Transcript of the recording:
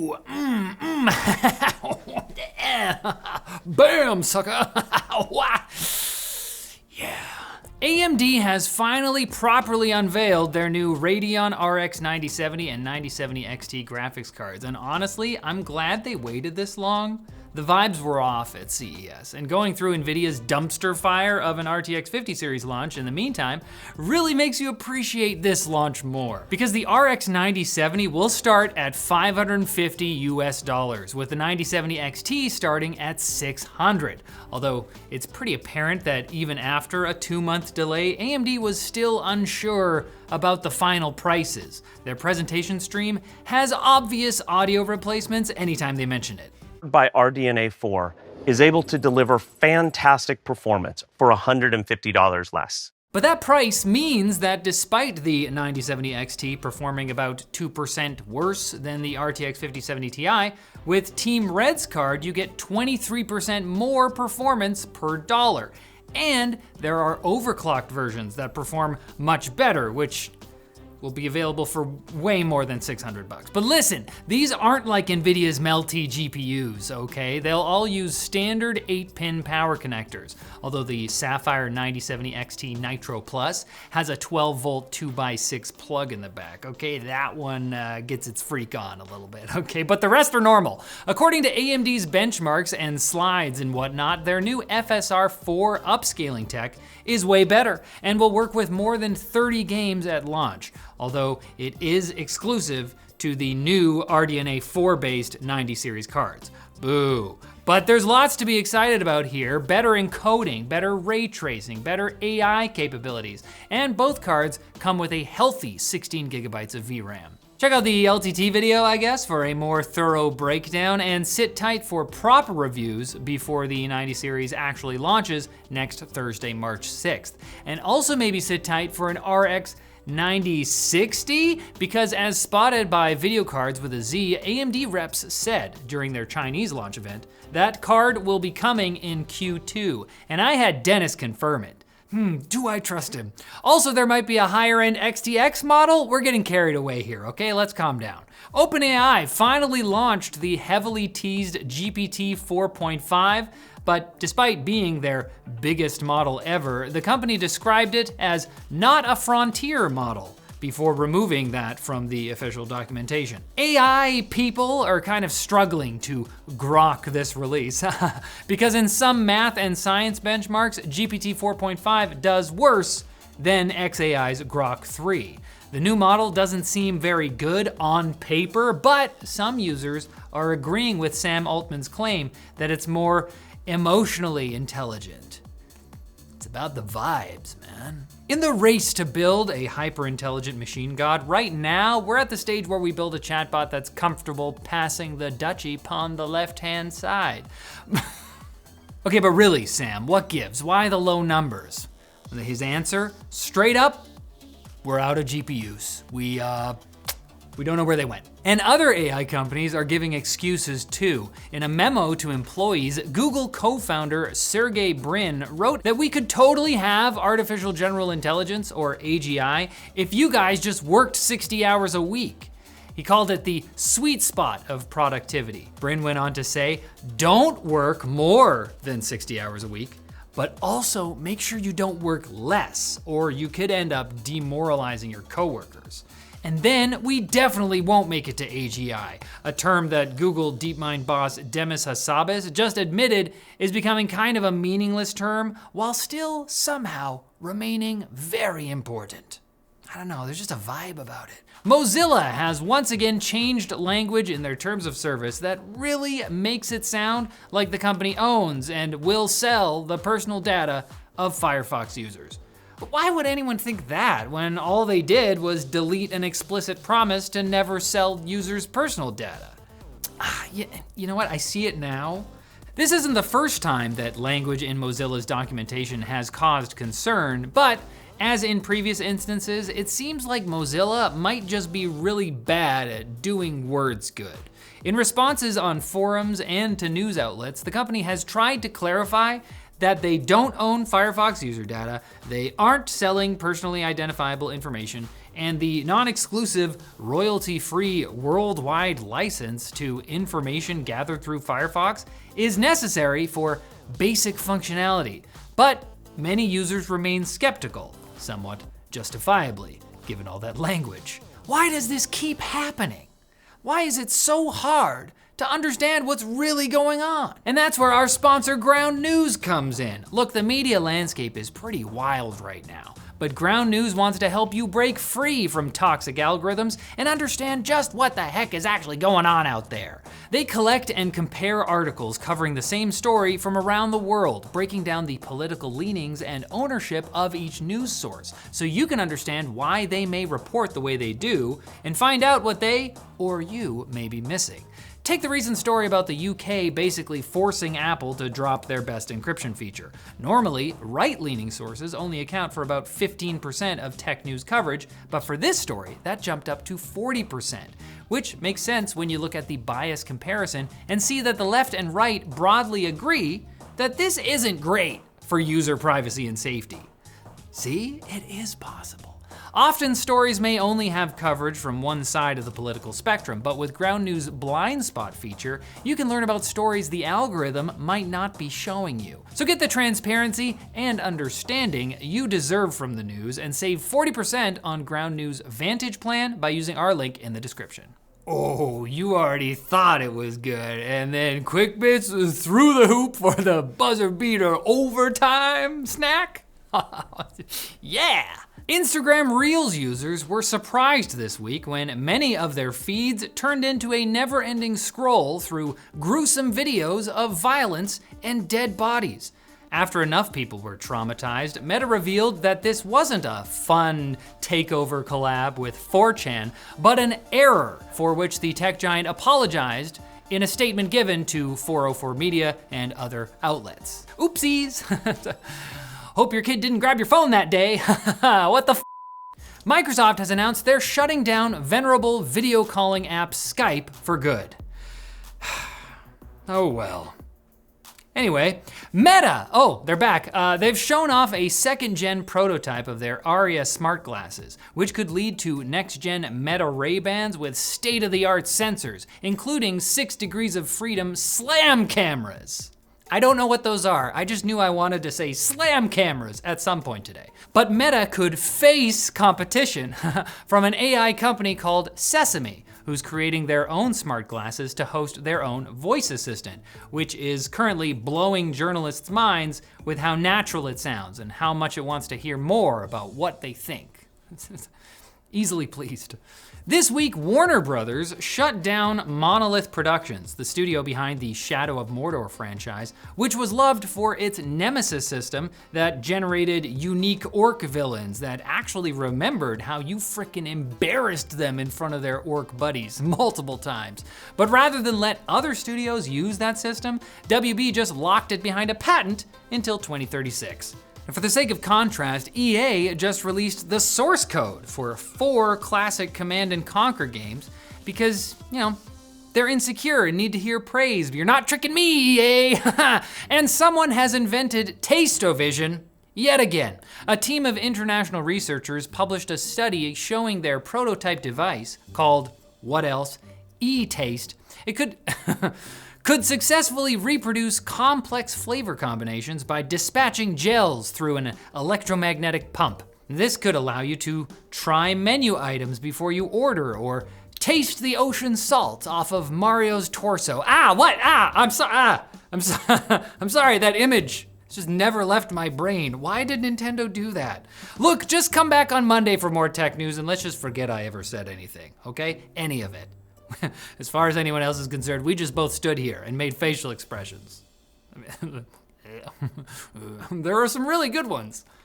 Ooh, bam, sucker. Yeah. AMD has finally properly unveiled their new Radeon RX 9070 and 9070 XT graphics cards. And honestly, I'm glad they waited this long. The vibes were off at CES, and going through NVIDIA's dumpster fire of an RTX 50 series launch in the meantime really makes you appreciate this launch more. Because the RX 9070 will start at $550 US, with the 9070 XT starting at $600. Although it's pretty apparent that even after a 2-month delay, AMD was still unsure about the final prices. Their presentation stream has obvious audio replacements anytime they mention it. By RDNA 4 is able to deliver fantastic performance for $150 less. But that price means that despite the 9070 XT performing about 2% worse than the RTX 5070 Ti, with Team Red's card you get 23% more performance per dollar. And there are overclocked versions that perform much better, which will be available for way more than $600. But listen, these aren't like NVIDIA's Melty GPUs, okay? They'll all use standard 8-pin power connectors, although the Sapphire 9070 XT Nitro Plus has a 12-volt 2x6 plug in the back, okay? That one gets its freak on a little bit, okay? But the rest are normal. According to AMD's benchmarks and slides and whatnot, their new FSR 4 upscaling tech is way better and will work with more than 30 games at launch, although it is exclusive to the new RDNA 4 based 90 series cards. Boo. But there's lots to be excited about here. Better encoding, better ray tracing, better AI capabilities, and both cards come with a healthy 16 gigabytes of VRAM. Check out the LTT video, I guess, for a more thorough breakdown, and sit tight for proper reviews before the 90 series actually launches next Thursday, March 6th. And also maybe sit tight for an RX 9060, because as spotted by Video Cards with a Z, AMD reps said during their Chinese launch event, that card will be coming in Q2, and I had Dennis confirm it. Do I trust him? Also, there might be a higher end XTX model. We're getting carried away here, okay? Let's calm down. OpenAI finally launched the heavily teased GPT 4.5, but despite being their biggest model ever, the company described it as not a frontier model before removing that from the official documentation. AI people are kind of struggling to grok this release because in some math and science benchmarks, GPT 4.5 does worse than xAI's Grok 3. The new model doesn't seem very good on paper, but some users are agreeing with Sam Altman's claim that it's more emotionally intelligent. It's about the vibes, man. In the race to build a hyper-intelligent machine god, right now, we're at the stage where we build a chatbot that's comfortable passing the Dutchie on the left-hand side. Okay, but really, Sam, what gives? Why the low numbers? His answer, straight up, we're out of GPUs. We don't know where they went. And other AI companies are giving excuses too. In a memo to employees, Google co-founder Sergey Brin wrote that we could totally have artificial general intelligence, or AGI, if you guys just worked 60 hours a week. He called it the sweet spot of productivity. Brin went on to say, don't work more than 60 hours a week, but also make sure you don't work less, or you could end up demoralizing your coworkers. And then we definitely won't make it to AGI, a term that Google DeepMind boss Demis Hassabis just admitted is becoming kind of a meaningless term while still somehow remaining very important. I don't know, there's just a vibe about it. Mozilla has once again changed language in their terms of service that really makes it sound like the company owns and will sell the personal data of Firefox users. But why would anyone think that when all they did was delete an explicit promise to never sell users' personal data? You know what, I see it now. This isn't the first time that language in Mozilla's documentation has caused concern, but as in previous instances, it seems like Mozilla might just be really bad at doing words good. In responses on forums and to news outlets, the company has tried to clarify that they don't own Firefox user data, they aren't selling personally identifiable information, and the non-exclusive, royalty-free worldwide license to information gathered through Firefox is necessary for basic functionality. But many users remain skeptical, somewhat justifiably, given all that language. Why does this keep happening? Why is it so hard to understand what's really going on? And that's where our sponsor Ground News comes in. Look, the media landscape is pretty wild right now, but Ground News wants to help you break free from toxic algorithms and understand just what the heck is actually going on out there. They collect and compare articles covering the same story from around the world, breaking down the political leanings and ownership of each news source, so you can understand why they may report the way they do and find out what they or you may be missing. Take the recent story about the UK basically forcing Apple to drop their best encryption feature. Normally, right-leaning sources only account for about 15% of tech news coverage, but for this story, that jumped up to 40%, which makes sense when you look at the bias comparison and see that the left and right broadly agree that this isn't great for user privacy and safety. See, it is possible. Often stories may only have coverage from one side of the political spectrum, but with Ground News' blind spot feature, you can learn about stories the algorithm might not be showing you. So get the transparency and understanding you deserve from the news and save 40% on Ground News Vantage plan by using our link in the description. Oh, you already thought it was good, and then Quick Bits through the hoop for the buzzer beater overtime snack? Yeah! Instagram Reels users were surprised this week when many of their feeds turned into a never-ending scroll through gruesome videos of violence and dead bodies. After enough people were traumatized, Meta revealed that this wasn't a fun takeover collab with 4chan, but an error for which the tech giant apologized in a statement given to 404 Media and other outlets. Oopsies! Hope your kid didn't grab your phone that day. What the f? Microsoft has announced they're shutting down venerable video calling app Skype for good. Oh well. Anyway, Meta, oh, they're back. They've shown off a second-gen prototype of their Aria smart glasses, which could lead to next-gen Meta Ray-Bans with state-of-the-art sensors, including 6 degrees of freedom slam cameras. I don't know what those are. I just knew I wanted to say slam cameras at some point today. But Meta could face competition from an AI company called Sesame, who's creating their own smart glasses to host their own voice assistant, which is currently blowing journalists' minds with how natural it sounds and how much it wants to hear more about what they think. Easily pleased. This week, Warner Brothers shut down Monolith Productions, the studio behind the Shadow of Mordor franchise, which was loved for its Nemesis system that generated unique orc villains that actually remembered how you frickin' embarrassed them in front of their orc buddies multiple times. But rather than let other studios use that system, WB just locked it behind a patent until 2036. And for the sake of contrast, EA just released the source code for 4 classic Command & Conquer games because, you know, they're insecure and need to hear praise. But you're not tricking me, EA! And someone has invented Taste-O-Vision yet again. A team of international researchers published a study showing their prototype device, called, what else, E-Taste. It could successfully reproduce complex flavor combinations by dispatching gels through an electromagnetic pump. This could allow you to try menu items before you order or taste the ocean salt off of Mario's torso. I'm sorry, that image just never left my brain. Why did Nintendo do that? Look, just come back on Monday for more tech news and let's just forget I ever said anything, okay? Any of it. As far as anyone else is concerned, we just both stood here and made facial expressions. There are some really good ones.